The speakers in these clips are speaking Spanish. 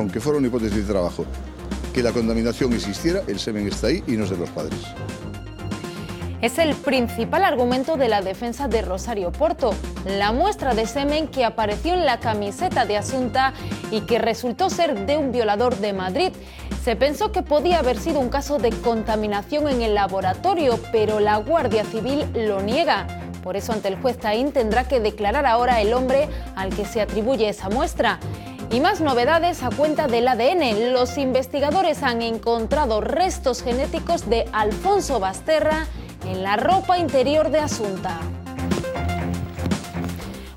aunque fuera una hipótesis de trabajo, que la contaminación existiera, el semen está ahí y no es de los padres. Es el principal argumento de la defensa de Rosario Porto, la muestra de semen que apareció en la camiseta de Asunta y que resultó ser de un violador de Madrid. Se pensó que podía haber sido un caso de contaminación en el laboratorio, pero la Guardia Civil lo niega. Por eso ante el juez Taín tendrá que declarar ahora el hombre al que se atribuye esa muestra. Y más novedades a cuenta del ADN. Los investigadores han encontrado restos genéticos de Alfonso Basterra en la ropa interior de Asunta.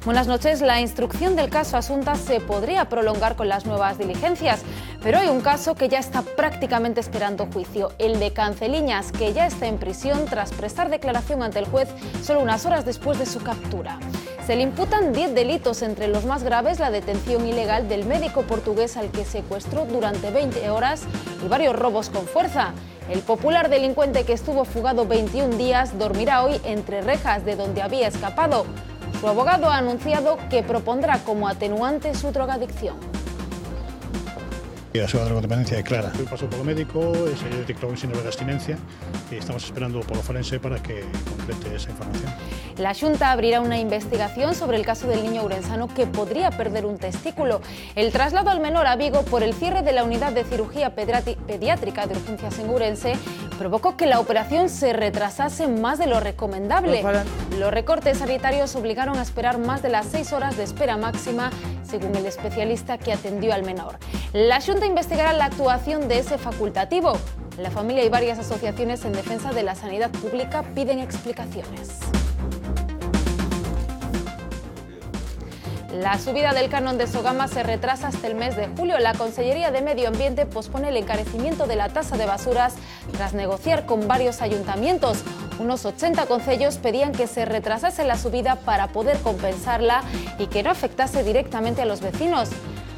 Buenas noches. La instrucción del caso Asunta se podría prolongar con las nuevas diligencias, pero hay un caso que ya está prácticamente esperando juicio, el de Canceliñas, que ya está en prisión tras prestar declaración ante el juez solo unas horas después de su captura. Se le imputan 10 delitos, entre los más graves la detención ilegal del médico portugués al que secuestró durante 20 horas y varios robos con fuerza. El popular delincuente que estuvo fugado 21 días dormirá hoy entre rejas de donde había escapado. Su abogado ha anunciado que propondrá como atenuante su drogadicción. A súa drogodependencia é clara. Pasou polo médico, se detectou un síndrome de abstinencia e estamos esperando polo forense para que complete esa información. La Xunta abrirá una investigación sobre el caso del niño ourensano que podría perder un testículo. El traslado al menor a Vigo por el cierre de la unidad de cirugía pediátrica de urgencias en Ourense provocó que la operación se retrasase más de lo recomendable. Los recortes sanitarios obligaron a esperar más de las 6 horas de espera máxima, según el especialista que atendió al menor. La Xunta investigará la actuación de ese facultativo. La familia y varias asociaciones en defensa de la sanidad pública piden explicaciones. La subida del canon de Sogama se retrasa hasta el mes de julio. La Consellería de Medio Ambiente pospone el encarecimiento de la tasa de basuras tras negociar con varios ayuntamientos. Unos 80 concellos pedían que se retrasase la subida para poder compensarla y que no afectase directamente a los vecinos.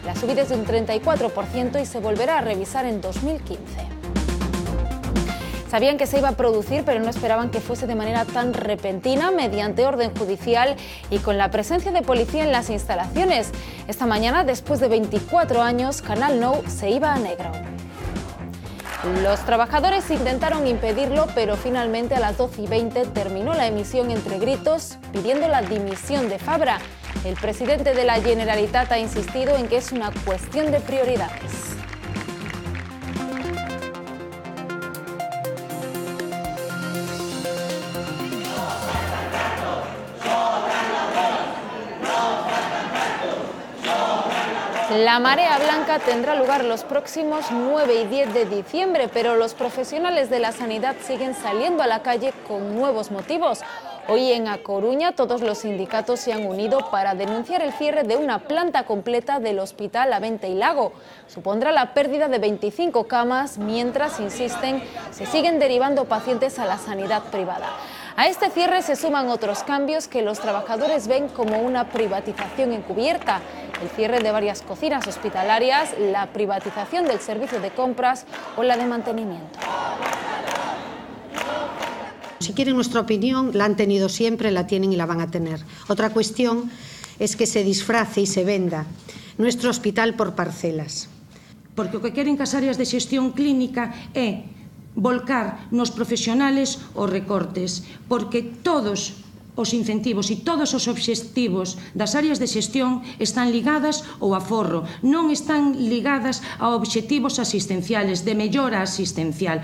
La subida es de un 34% y se volverá a revisar en 2015. Sabían que se iba a producir, pero no esperaban que fuese de manera tan repentina, mediante orden judicial y con la presencia de policía en las instalaciones. Esta mañana, después de 24 años, Canal Nou se iba a negro. Los trabajadores intentaron impedirlo, pero finalmente a las 12:20 terminó la emisión entre gritos pidiendo la dimisión de Fabra. El presidente de la Generalitat ha insistido en que es una cuestión de prioridades. La marea blanca tendrá lugar los próximos 9 y 10 de diciembre, pero los profesionales de la sanidad siguen saliendo a la calle con nuevos motivos. Hoy en A Coruña todos los sindicatos se han unido para denunciar el cierre de una planta completa del Hospital Avente y Lago. Supondrá la pérdida de 25 camas, mientras, insisten, se siguen derivando pacientes a la sanidad privada. A este cierre se suman otros cambios que los trabajadores ven como una privatización encubierta: el cierre de varias cocinas hospitalarias, la privatización del servicio de compras o la de mantenimiento. Si quieren nuestra opinión, la han tenido siempre, la tienen y la van a tener. Otra cuestión es que se disfrace y se venda nuestro hospital por parcelas. Porque o que queren que as áreas de xestión clínica é volcar nos profesionales os recortes, porque todos os incentivos e todos os obxectivos das áreas de xestión están ligadas ao aforro, non están ligadas a obxectivos asistenciales, de mellora asistencial.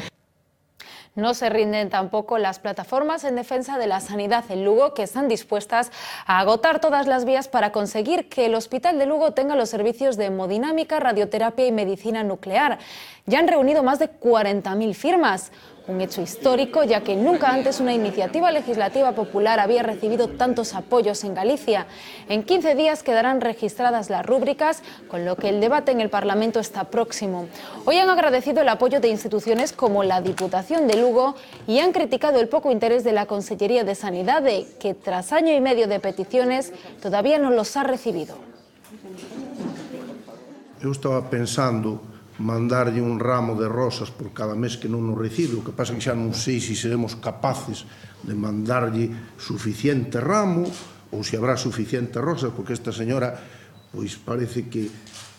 No se rinden tampoco las plataformas en defensa de la sanidad en Lugo, que están dispuestas a agotar todas las vías para conseguir que el Hospital de Lugo tenga los servicios de hemodinámica, radioterapia y medicina nuclear. Ya han reunido más de 40.000 firmas. Un hecho histórico, ya que nunca antes una iniciativa legislativa popular había recibido tantos apoyos en Galicia. En 15 días quedarán registradas las rúbricas, con lo que el debate en el Parlamento está próximo. Hoy han agradecido el apoyo de instituciones como la Diputación de Lugo y han criticado el poco interés de la Consellería de Sanidad, que tras año y medio de peticiones todavía no los ha recibido. Eu estaba pensando mandarlle un ramo de rosas por cada mes que non nos recibe, o que pasa que xa non sei se seremos capaces de mandarlle suficiente ramo ou se habrá suficiente rosas, porque esta señora pois parece que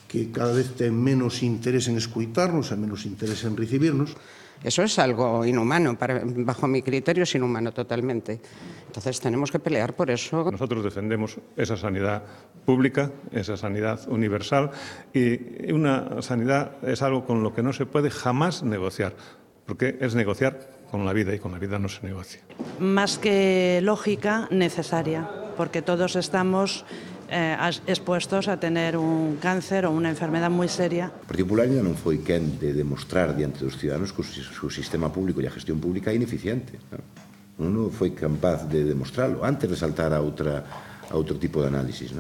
que cada vez ten menos interés en escuitarnos e menos interés en recibirnos. Eso es algo inhumano, bajo mi criterio es inhumano totalmente. Entonces tenemos que pelear por eso. Nosotros defendemos esa sanidad pública, esa sanidad universal, y una sanidad es algo con lo que no se puede jamás negociar, porque es negociar con la vida y con la vida no se negocia. Más que lógica, necesaria, porque todos estamos expuestos a tener un cáncer ou unha enfermedad moi seria. O Partido Popular non foi quen de demostrar diante dos ciudadanos que o sistema público e a gestión pública é ineficiente. Non foi capaz de demostrarlo antes de saltar a outro tipo de análisis.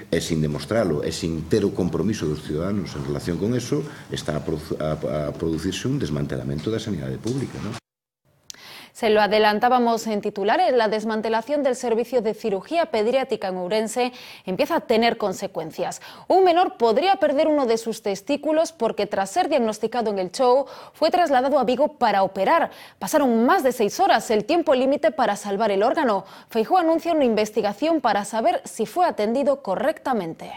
E sin demostrarlo, e sin ter o compromiso dos ciudadanos en relación con eso, está a producirse un desmantelamento da sanidade pública. Se lo adelantábamos en titulares, la desmantelación del servicio de cirugía pediátrica en Ourense empieza a tener consecuencias. Un menor podría perder uno de sus testículos porque tras ser diagnosticado en el show fue trasladado a Vigo para operar. Pasaron más de 6 horas, el tiempo límite para salvar el órgano. Feijóo anuncia una investigación para saber si fue atendido correctamente.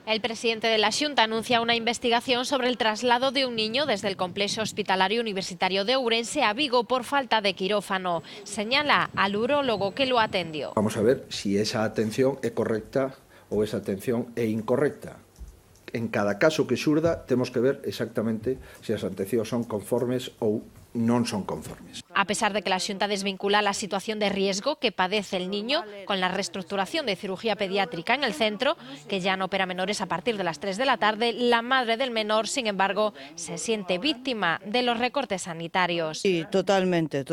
El presidente de la Xunta anuncia una investigación sobre el traslado de un niño desde el complejo hospitalario universitario de Ourense a Vigo por falta de quirófano. Señala al urólogo que lo atendió. Vamos a ver si esa atención é correcta ou esa atención é incorrecta. En cada caso que xurda, temos que ver exactamente se as atencións son conformes ou non son conformes. A pesar de que la Xunta desvincula la situación de riesgo que padece el niño con la reestructuración de cirugía pediátrica en el centro, que ya no opera menores a partir de las 3 de la tarde, la madre del menor, sin embargo, se siente víctima de los recortes sanitarios. Sí, totalmente,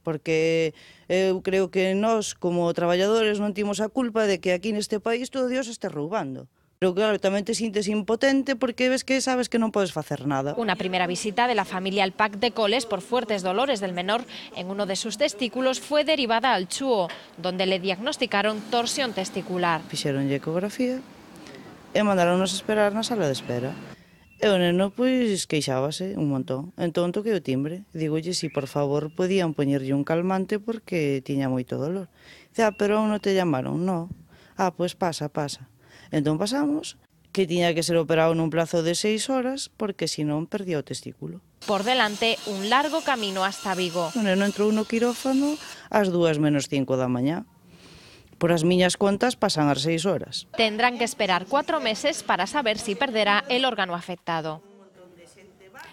porque eu creo que nós, como traballadores, non timos a culpa de que aquí neste país todo Dios este roubando. Pero claro, tamén te sintes impotente porque ves que sabes que non podes facer nada. Una primera visita de la familia al PAC de Coles por fuertes dolores del menor en uno de sus testículos fue derivada al CHUO, donde le diagnosticaron torsión testicular. Fixeronlle ecografía e mandaronnos esperar na sala de espera. E o neno, pois, queixábase un montón. Entón toquei o timbre. Digolle si, por favor, podían poñerlle un calmante porque tiña moito dolor. Dice, pero non te llamaron, no. Pois pasa. Entón pasamos, que tiña que ser operado nun plazo de 6 horas, porque senón perdía o testículo. Por delante, un largo camino hasta Vigo. O neno entrou no quirófano ás 2:05 da mañá. Por as miñas contas pasan as 6 horas. Tendrán que esperar 4 meses para saber si perderá el órgano afectado.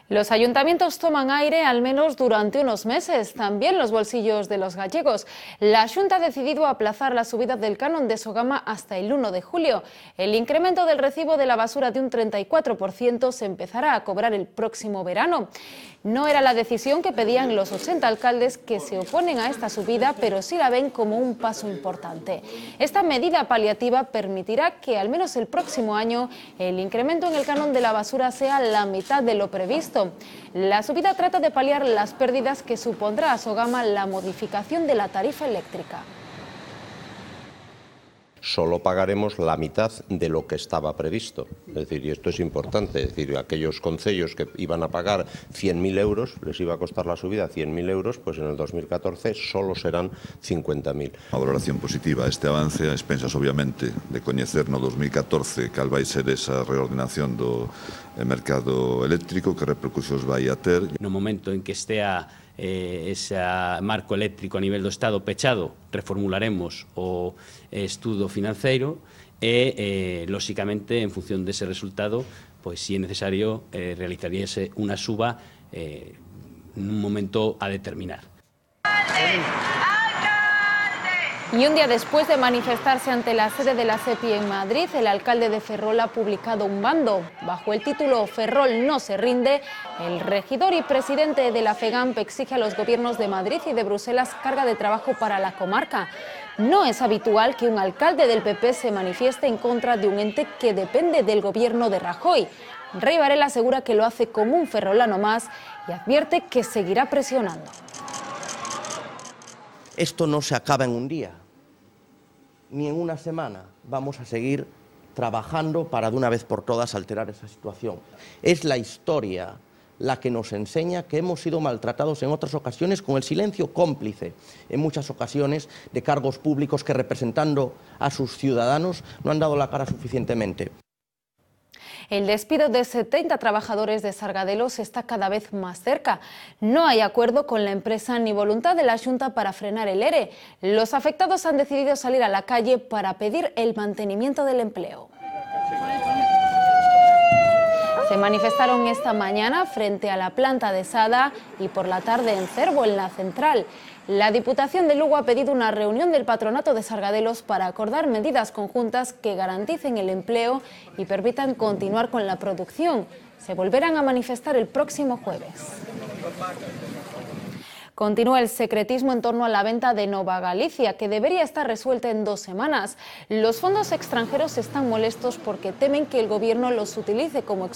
Los ayuntamientos toman aire al menos durante unos meses, también los bolsillos de los gallegos. La Xunta ha decidido aplazar la subida del canon de Sogama hasta el 1 de julio. El incremento del recibo de la basura de un 34% se empezará a cobrar el próximo verano. No era la decisión que pedían los 80 alcaldes que se oponen a esta subida, pero sí la ven como un paso importante. Esta medida paliativa permitirá que al menos el próximo año el incremento en el canon de la basura sea la mitad de lo previsto. La subida trata de paliar las pérdidas que supondrá a Sogama la modificación de la tarifa eléctrica. Solo pagaremos la mitad de lo que estaba previsto. Es decir, y esto es importante, es decir, aquellos concellos que iban a pagar 100.000 euros, les iba a costar la subida 100.000 euros, pues en el 2014 solo serán 50.000. A valoración positiva este avance, a expensas, obviamente, de coñecer no 2014 cal vai ser esa reordenación do mercado eléctrico, que repercusións vai a ter. No momento en que estea ese marco eléctrico a nivel do Estado pechado, reformularemos o estudo financeiro e, lóxicamente, en función dese resultado, pois, se é necesario, realizaríase unha suba nun momento a determinar. Y un día después de manifestarse ante la sede de la SEPI en Madrid, el alcalde de Ferrol ha publicado un bando. Bajo el título Ferrol no se rinde, el regidor y presidente de la FEGAMP exige a los gobiernos de Madrid y de Bruselas carga de trabajo para la comarca. No es habitual que un alcalde del PP se manifieste en contra de un ente que depende del gobierno de Rajoy. Rey Varela asegura que lo hace como un ferrolano más y advierte que seguirá presionando. Esto no se acaba en un día, ni en una semana. Vamos a seguir trabajando para de una vez por todas alterar esa situación. Es la historia la que nos enseña que hemos sido maltratados en otras ocasiones con el silencio cómplice, en muchas ocasiones, de cargos públicos que representando a sus ciudadanos no han dado la cara suficientemente. El despido de 70 trabajadores de Sargadelos está cada vez más cerca. No hay acuerdo con la empresa ni voluntad de la Xunta para frenar el ERE. Los afectados han decidido salir a la calle para pedir el mantenimiento del empleo. Se manifestaron esta mañana frente a la planta de Sada y por la tarde en Cervo, en la central. La Diputación de Lugo ha pedido una reunión del Patronato de Sargadelos para acordar medidas conjuntas que garanticen el empleo y permitan continuar con la producción. Se volverán a manifestar el próximo jueves. Continúa el secretismo en torno a la venta de Nova Galicia, que debería estar resuelta en 2 semanas. Los fondos extranjeros están molestos porque temen que el gobierno los utilice como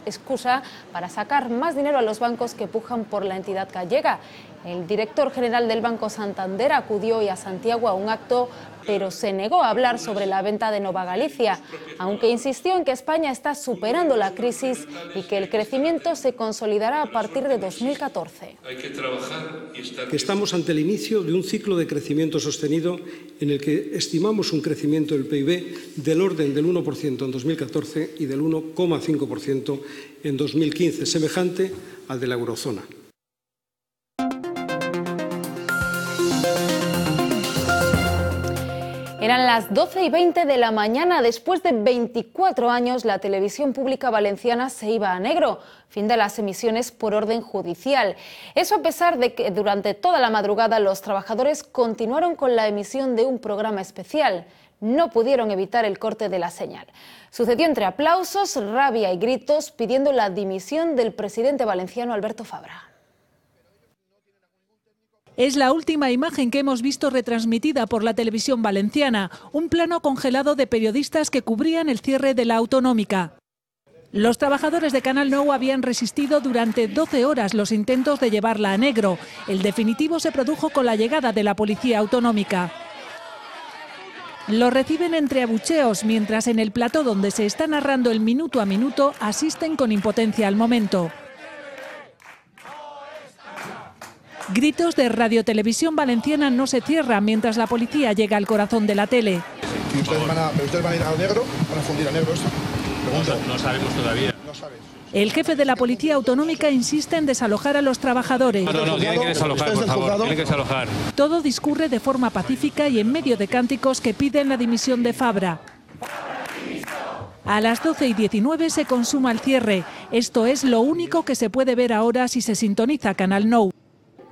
excusa para sacar más dinero a los bancos que pujan por la entidad gallega. El director general del Banco Santander acudió hoy a Santiago a un acto, pero se negó a hablar sobre la venta de Nova Galicia, aunque insistió en que España está superando la crisis y que el crecimiento se consolidará a partir de 2014. Hay que trabajar y estar... Que estamos ante el inicio de un ciclo de crecimiento sostenido en el que estimamos un crecimiento del PIB del orden del 1% en 2014 y del 1,5% en 2015, semejante al de la eurozona. Eran las 12:20 de la mañana. Después de 24 años, la televisión pública valenciana se iba a negro. Fin de las emisiones por orden judicial. Eso a pesar de que durante toda la madrugada los trabajadores continuaron con la emisión de un programa especial. No pudieron evitar el corte de la señal. Sucedió entre aplausos, rabia y gritos pidiendo la dimisión del presidente valenciano Alberto Fabra. Es la última imagen que hemos visto retransmitida por la televisión valenciana, un plano congelado de periodistas que cubrían el cierre de la autonómica. Los trabajadores de Canal Nou habían resistido durante 12 horas los intentos de llevarla a negro. El definitivo se produjo con la llegada de la policía autonómica. Lo reciben entre abucheos, mientras en el plató donde se está narrando el minuto a minuto asisten con impotencia al momento. Gritos de Radio Televisión Valenciana no se cierran mientras la policía llega al corazón de la tele. ¿Y ustedes van a ir a negro? ¿Van a fundir a negro esto? No sabemos todavía. El jefe de la Policía Autonómica insiste en desalojar a los trabajadores. No, tienen que desalojar, por favor, tienen que desalojar. Todo discurre de forma pacífica y en medio de cánticos que piden la dimisión de Fabra. A las 12:19 se consuma el cierre. Esto es lo único que se puede ver ahora si se sintoniza Canal Nou.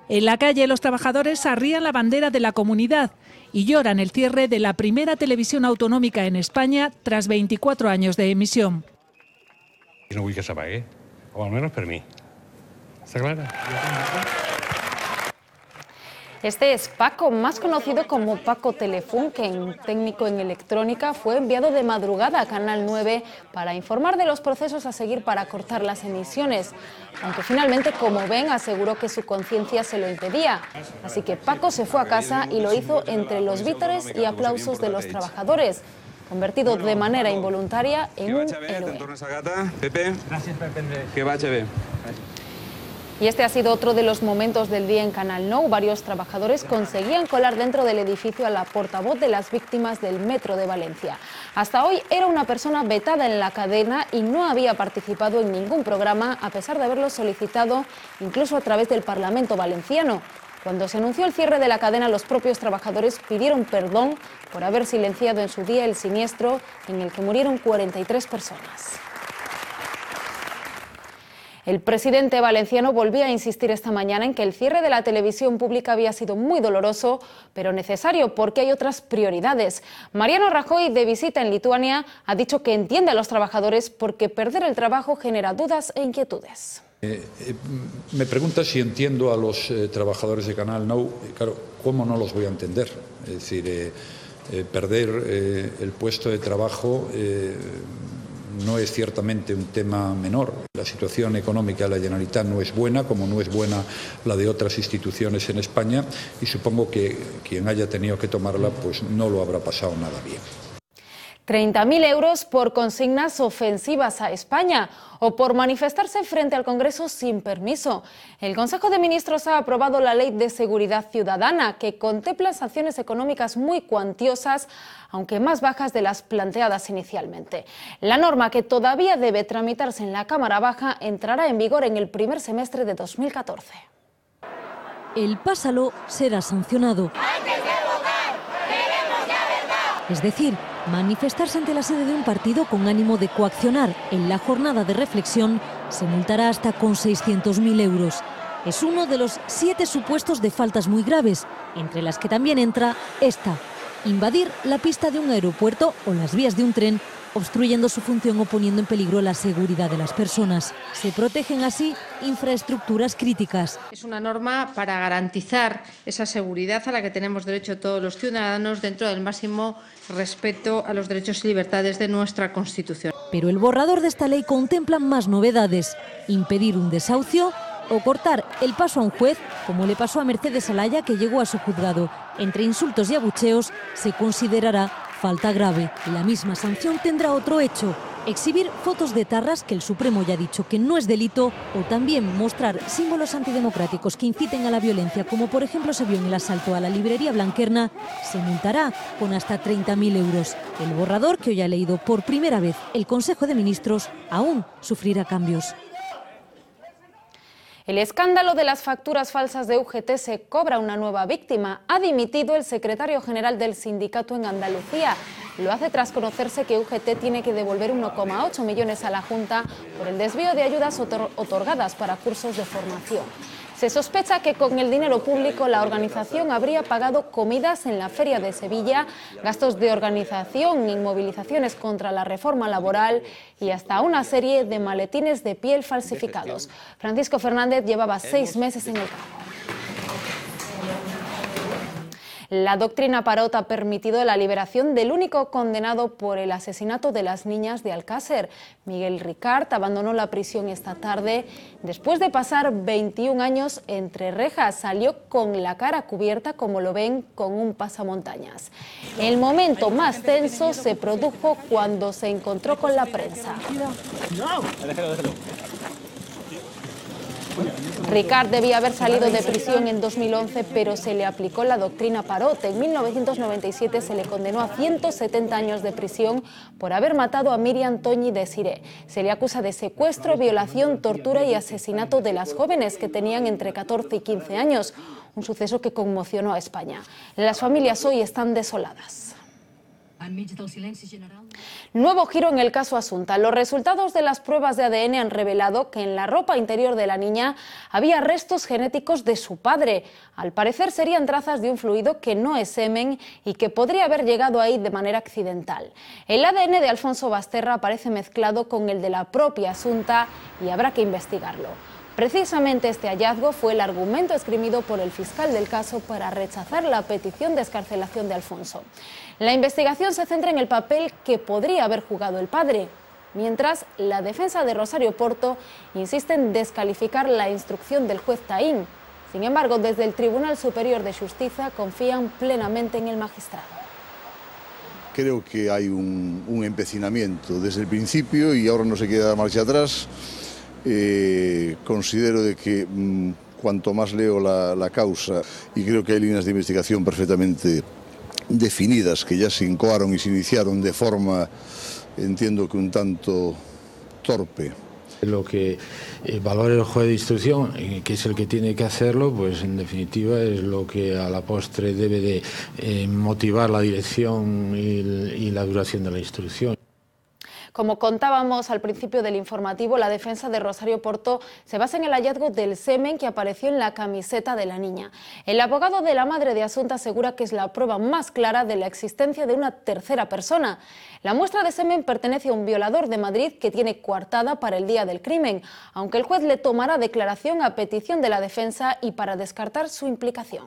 En la calle los trabajadores arrían la bandera de la comunidad y lloran el cierre de la primera televisión autonómica en España tras 24 años de emisión. No vull que s'apague, o almenys per mi. ¿Está clara? Este es Paco, más conocido como Paco Telefún, que técnico en electrónica fue enviado de madrugada a Canal 9 para informar de los procesos a seguir para cortar las emisiones. Aunque finalmente, como ven, aseguró que su conciencia se lo impedía. Así que Paco se fue a casa y lo hizo entre los vítores y aplausos de los trabajadores, convertido de manera involuntaria en un héroe. Pepe, que vaya bé. Y este ha sido otro de los momentos del día en Canal Nou. Varios trabajadores conseguían colar dentro del edificio a la portavoz de las víctimas del Metro de Valencia. Hasta hoy era una persona vetada en la cadena y no había participado en ningún programa, a pesar de haberlo solicitado incluso a través del Parlamento valenciano. Cuando se anunció el cierre de la cadena, los propios trabajadores pidieron perdón por haber silenciado en su día el siniestro en el que murieron 43 personas. El presidente valenciano volvía a insistir esta mañana en que el cierre de la televisión pública había sido muy doloroso, pero necesario porque hay otras prioridades. Mariano Rajoy, de visita en Lituania, ha dicho que entiende a los trabajadores porque perder el trabajo genera dudas e inquietudes. Me pregunta si entiendo a los trabajadores de Canal Nou. Claro, ¿cómo no los voy a entender? Es decir, perder el puesto de trabajo no es ciertamente un tema menor. La situación económica de la Generalitat no es buena, como no es buena la de otras instituciones en España, y supongo que quien haya tenido que tomarla pues no lo habrá pasado nada bien. 30.000 euros por consignas ofensivas a España o por manifestarse frente al Congreso sin permiso. El Consejo de Ministros ha aprobado la Ley de Seguridad Ciudadana, que contempla sanciones económicas muy cuantiosas, aunque más bajas de las planteadas inicialmente. La norma, que todavía debe tramitarse en la Cámara Baja, entrará en vigor en el primer semestre de 2014. El pásalo será sancionado. Es decir, manifestarse ante la sede de un partido con ánimo de coaccionar en la jornada de reflexión se multará hasta con 600.000 euros. Es uno de los 7 supuestos de faltas muy graves, entre las que también entra esta: invadir la pista de un aeropuerto o las vías de un tren, obstruyendo su función o poniendo en peligro la seguridad de las personas. Se protegen así infraestructuras críticas. Es una norma para garantizar esa seguridad a la que tenemos derecho todos los ciudadanos dentro del máximo respeto a los derechos y libertades de nuestra Constitución. Pero el borrador de esta ley contempla más novedades: impedir un desahucio o cortar el paso a un juez, como le pasó a Mercedes Alaya, que llegó a su juzgado. Entre insultos y abucheos se considerará falta grave. La misma sanción tendrá otro hecho: exhibir fotos de etarras, que el Supremo ya ha dicho que no es delito, o también mostrar símbolos antidemocráticos que inciten a la violencia, como por ejemplo se vio en el asalto a la librería Blanquerna. Se multará con hasta 30.000 euros. El borrador, que hoy ha leído por primera vez el Consejo de Ministros, aún sufrirá cambios. El escándalo de las facturas falsas de UGT se cobra una nueva víctima. Ha dimitido el secretario general del sindicato en Andalucía. Lo hace tras conocerse que UGT tiene que devolver 1,8 millones a la Junta por el desvío de ayudas otorgadas para cursos de formación. Se sospecha que con el dinero público la organización habría pagado comidas en la Feria de Sevilla, gastos de organización en movilizaciones contra la reforma laboral y hasta una serie de maletines de piel falsificados. Francisco Fernández llevaba 6 meses en el cargo. La doctrina Parot ha permitido la liberación del único condenado por el asesinato de las niñas de Alcácer. Miguel Ricart abandonó la prisión esta tarde después de pasar 21 años entre rejas. Salió con la cara cubierta, como lo ven, con un pasamontañas. El momento más tenso se produjo cuando se encontró con la prensa. Ricart debía haber salido de prisión en 2011, pero se le aplicó la doctrina Parot. En 1997 se le condenó a 170 años de prisión por haber matado a Miriam Toñi Desiré. Se le acusa de secuestro, violación, tortura y asesinato de las jóvenes, que tenían entre 14 y 15 años, un suceso que conmocionó a España. Las familias hoy están desoladas. Nuevo giro en el caso Asunta. Los resultados de las pruebas de ADN han revelado que en la ropa interior de la niña había restos genéticos de su padre. Al parecer serían trazas de un fluido que no es semen y que podría haber llegado ahí de manera accidental. El ADN de Alfonso Basterra aparece mezclado con el de la propia Asunta y habrá que investigarlo. Precisamente este hallazgo fue el argumento esgrimido por el fiscal del caso para rechazar la petición de excarcelación de Alfonso. La investigación se centra en el papel que podría haber jugado el padre, mientras la defensa de Rosario Porto insiste en descalificar la instrucción del juez Taín. Sin embargo, desde el Tribunal Superior de Justicia confían plenamente en el magistrado. Creo que hay un empecinamiento desde el principio y ahora no se queda marcha atrás. Considero de que cuanto más leo la causa, y creo que hay líneas de investigación perfectamente definidas que ya se incoaron y se iniciaron de forma, entiendo que un tanto torpe. Lo que valore el juez de instrucción, que es el que tiene que hacerlo, pues en definitiva es lo que a la postre debe de motivar la dirección y la duración de la instrucción. Como contábamos al principio del informativo, la defensa de Rosario Porto se basa en el hallazgo del semen que apareció en la camiseta de la niña. El abogado de la madre de Asunta asegura que es la prueba más clara de la existencia de una tercera persona. La muestra de semen pertenece a un violador de Madrid que tiene coartada para el día del crimen, aunque el juez le tomará declaración a petición de la defensa y para descartar su implicación.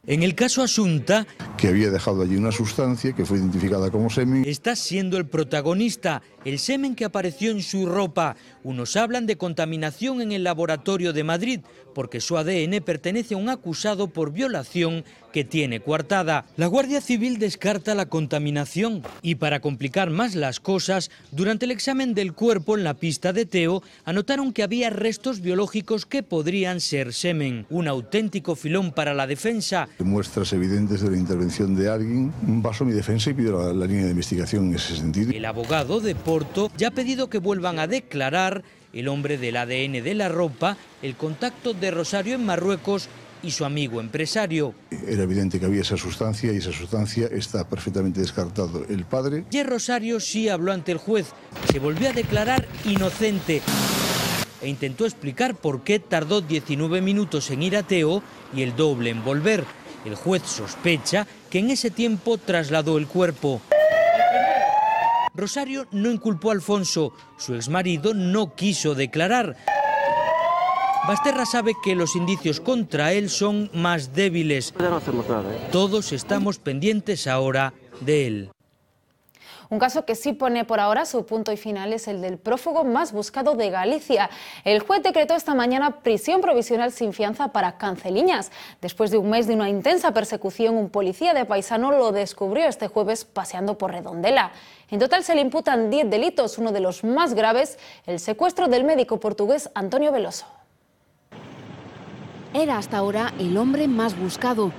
En el caso Asunta, que había dejado allí una sustancia que fue identificada como semen. Está siendo el protagonista, el semen que apareció en su ropa. Unos hablan de contaminación en el laboratorio de Madrid, porque su ADN pertenece a un acusado por violación que tiene coartada. La Guardia Civil descarta la contaminación y, para complicar más las cosas, durante el examen del cuerpo en la pista de Teo, anotaron que había restos biológicos que podrían ser semen. Un auténtico filón para la defensa. Muestras evidentes de la intervención de alguien. Basó mi defensa y pidió la línea de investigación en ese sentido. El abogado de Porto ya ha pedido que vuelvan a declarar el hombre del ADN de la ropa, el contacto de Rosario en Marruecos y su amigo empresario. Era evidente que había esa sustancia y esa sustancia está perfectamente descartado. El padre... Y Rosario sí habló ante el juez, se volvió a declarar inocente e intentó explicar por qué tardó 19 minutos en ir a Teo y el doble en volver. El juez sospecha que en ese tiempo trasladó el cuerpo. Rosario no inculpó a Alfonso, su exmarido no quiso declarar. Basterra sabe que los indicios contra él son más débiles. Todos estamos pendientes ahora de él. Un caso que sí pone por ahora su punto y final es el del prófugo más buscado de Galicia. El juez decretó esta mañana prisión provisional sin fianza para Canceliñas. Después de un mes de una intensa persecución, un policía de Paisano lo descubrió este jueves paseando por Redondela. En total se le imputan 10 delitos, uno de los más graves, el secuestro del médico portugués Antonio Veloso. Era hasta ahora el hombre más buscado.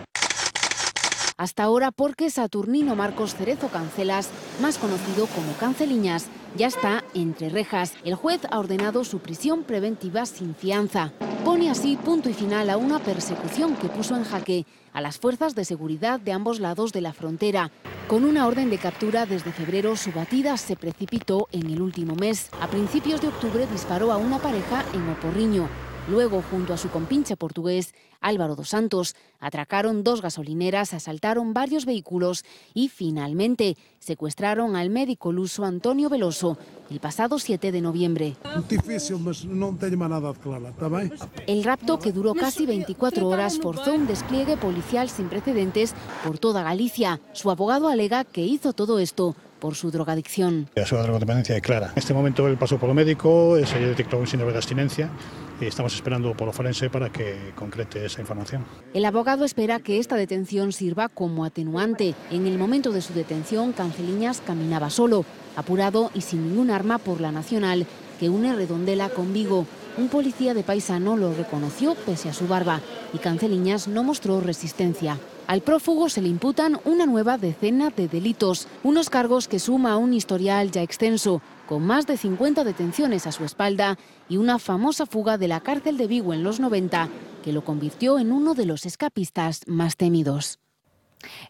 Hasta ahora porque Saturnino Marcos Cerezo Cancelas, más conocido como Canceliñas, ya está entre rejas. El juez ha ordenado su prisión preventiva sin fianza. Pone así punto y final a una persecución que puso en jaque a las fuerzas de seguridad de ambos lados de la frontera. Con una orden de captura desde febrero, su batida se precipitó en el último mes. A principios de octubre disparó a una pareja en Oporriño. Luego, junto a su compinche portugués, Álvaro dos Santos, atracaron 2 gasolineras, asaltaron varios vehículos y, finalmente, secuestraron al médico luso Antonio Veloso el pasado 7 de noviembre. Difícil, mas no tengo más nada claro, ¿está bien? El rapto, que duró casi 24 horas, forzó un despliegue policial sin precedentes por toda Galicia. Su abogado alega que hizo todo esto por su drogadicción. A súa drogodependencia é clara. Neste momento el pasou polo médico, se detectou un síndrome de abstinencia e estamos esperando polo forense para que concrete esa información. El abogado espera que esta detención sirva como atenuante. En el momento de su detención, Canceliñas caminaba solo, apurado y sin ningún arma por la nacional que une Redondela con Vigo. Un policía de Paisano lo reconoció pese a su barba y Canceliñas no mostró resistencia. Al prófugo se le imputan una nueva decena de delitos, unos cargos que suma a un historial ya extenso, con más de 50 detenciones a su espalda y una famosa fuga de la cárcel de Vigo en los 90, que lo convirtió en uno de los escapistas más temidos.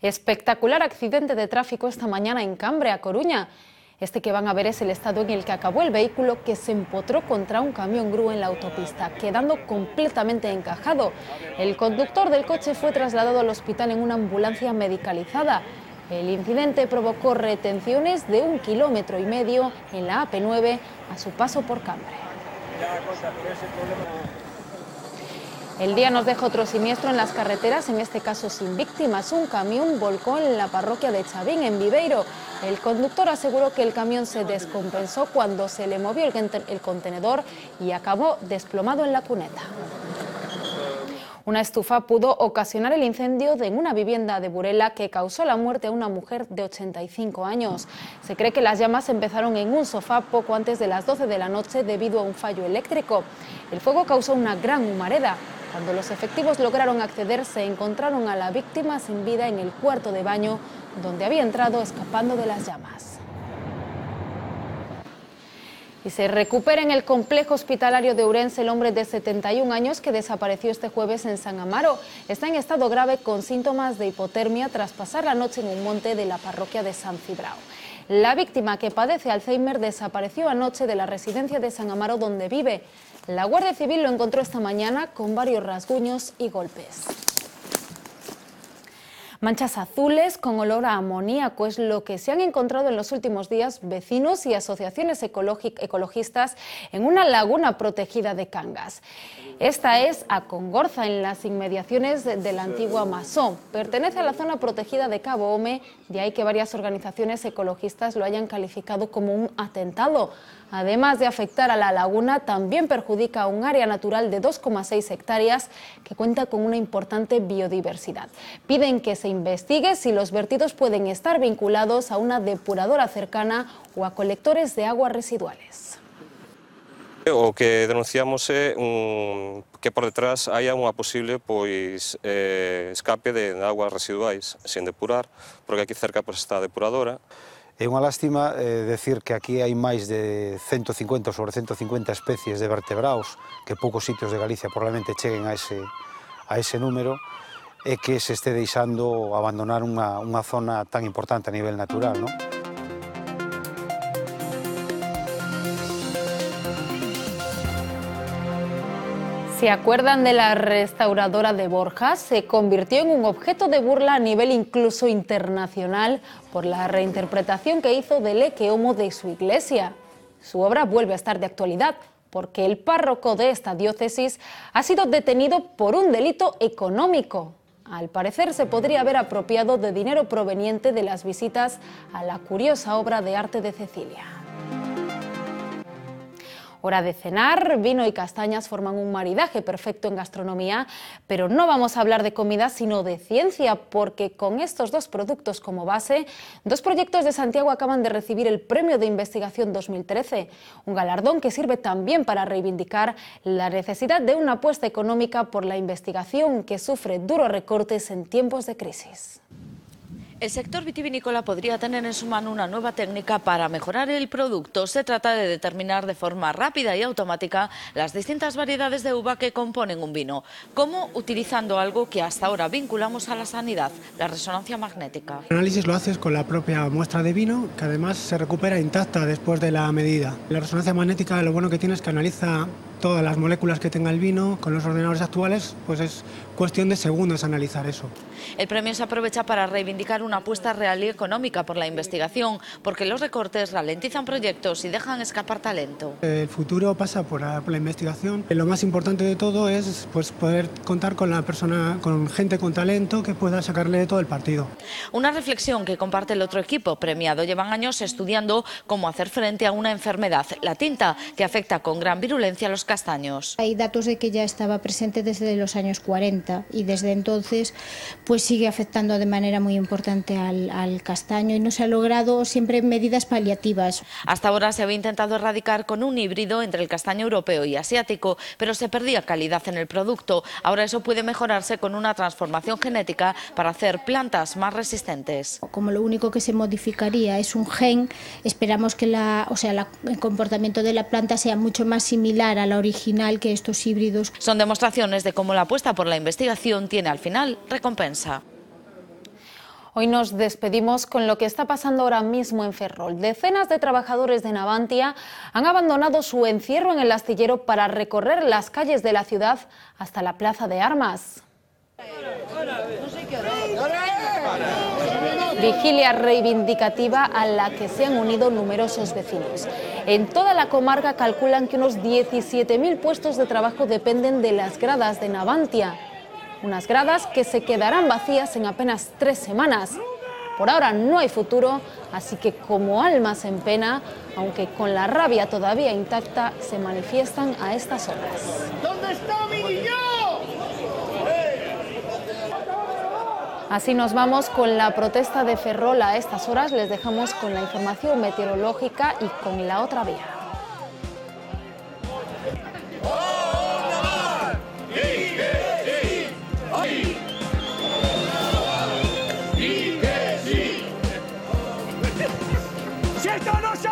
Espectacular accidente de tráfico esta mañana en Cambre, a Coruña. Este que van a ver es el estado en el que acabó el vehículo que se empotró contra un camión grúa en la autopista, quedando completamente encajado. El conductor del coche fue trasladado al hospital en una ambulancia medicalizada. El incidente provocó retenciones de 1,5 kilómetros en la AP9 a su paso por Cambre. El día nos deja otro siniestro en las carreteras, en este caso sin víctimas. Un camión volcó en la parroquia de Chavín, en Viveiro. El conductor aseguró que el camión se descompensó cuando se le movió el contenedor y acabó desplomado en la cuneta. Una estufa pudo ocasionar el incendio en una vivienda de Burela que causó la muerte a una mujer de 85 años. Se cree que las llamas empezaron en un sofá poco antes de las 12 de la noche debido a un fallo eléctrico. El fuego causó una gran humareda. Cuando los efectivos lograron acceder, se encontraron a la víctima sin vida en el cuarto de baño, donde había entrado escapando de las llamas. Y se recupera en el complejo hospitalario de Ourense el hombre de 71 años que desapareció este jueves en San Amaro. Está en estado grave con síntomas de hipotermia tras pasar la noche en un monte de la parroquia de San Cibrao. La víctima, que padece Alzheimer, desapareció anoche de la residencia de San Amaro donde vive. La Guardia Civil lo encontró esta mañana con varios rasguños y golpes. Manchas azules con olor a amoníaco es lo que se han encontrado en los últimos días vecinos y asociaciones ecologistas en una laguna protegida de Cangas. Esta es a Congorza, en las inmediaciones de la antigua Masó. Pertenece a la zona protegida de Cabo Home, de ahí que varias organizaciones ecologistas lo hayan calificado como un atentado. Además de afectar a la laguna, también perjudica a un área natural de 2,6 hectáreas que cuenta con una importante biodiversidad. Piden que se investigue si los vertidos pueden estar vinculados a una depuradora cercana o a colectores de aguas residuales. O que denunciamos é que por detrás haya unha posible escape de aguas residuais sen depurar, porque aquí cerca está a depuradora. É unha lástima decir que aquí hai máis de 150 sobre 150 especies de vertebrados, que poucos sitios de Galicia probablemente cheguen a ese número, e que se este deixando abandonar unha zona tan importante a nivel natural, non? ¿Se acuerdan de la restauradora de Borja? Se convirtió en un objeto de burla a nivel incluso internacional por la reinterpretación que hizo del Ecce Homo de su iglesia. Su obra vuelve a estar de actualidad porque el párroco de esta diócesis ha sido detenido por un delito económico. Al parecer se podría haber apropiado de dinero proveniente de las visitas a la curiosa obra de arte de Cecilia. Hora de cenar, vino y castañas forman un maridaje perfecto en gastronomía, pero no vamos a hablar de comida sino de ciencia, porque con estos dos productos como base, dos proyectos de Santiago acaban de recibir el Premio de Investigación 2013, un galardón que sirve también para reivindicar la necesidad de una apuesta económica por la investigación que sufre duros recortes en tiempos de crisis. El sector vitivinícola podría tener en su mano una nueva técnica para mejorar el producto. Se trata de determinar de forma rápida y automática las distintas variedades de uva que componen un vino. ¿Cómo? Utilizando algo que hasta ahora vinculamos a la sanidad, la resonancia magnética. El análisis lo haces con la propia muestra de vino, que además se recupera intacta después de la medida. La resonancia magnética lo bueno que tiene es que analiza todas las moléculas que tenga el vino. Con los ordenadores actuales pues es cuestión de segundos analizar eso. El premio se aprovecha para reivindicar una apuesta real y económica por la investigación, porque los recortes ralentizan proyectos y dejan escapar talento. El futuro pasa por la investigación. Lo más importante de todo es pues, poder contar con con gente con talento que pueda sacarle todo el partido. Una reflexión que comparte el otro equipo premiado. Llevan años estudiando cómo hacer frente a una enfermedad, la tinta, que afecta con gran virulencia a los castaños. Hay datos de que ya estaba presente desde los años 40 y desde entonces pues sigue afectando de manera muy importante al castaño y no se ha logrado siempre medidas paliativas. Hasta ahora se había intentado erradicar con un híbrido entre el castaño europeo y asiático, pero se perdía calidad en el producto. Ahora eso puede mejorarse con una transformación genética para hacer plantas más resistentes. Como lo único que se modificaría es un gen, esperamos que el comportamiento de la planta sea mucho más similar a la original que estos híbridos. Son demostraciones de cómo la apuesta por la investigación tiene al final recompensa. Hoy nos despedimos con lo que está pasando ahora mismo en Ferrol. Decenas de trabajadores de Navantia han abandonado su encierro en el astillero para recorrer las calles de la ciudad hasta la Plaza de Armas. Vigilia reivindicativa a la que se han unido numerosos vecinos. En toda la comarca calculan que unos 17.000 puestos de trabajo dependen de las gradas de Navantia. Unas gradas que se quedarán vacías en apenas 3 semanas. Por ahora no hay futuro, así que como almas en pena, aunque con la rabia todavía intacta, se manifiestan a estas horas. ¿Dónde está mi niño? Así nos vamos con la protesta de Ferrol a estas horas. Les dejamos con la información meteorológica y con la otra vía. ¡Si esto no se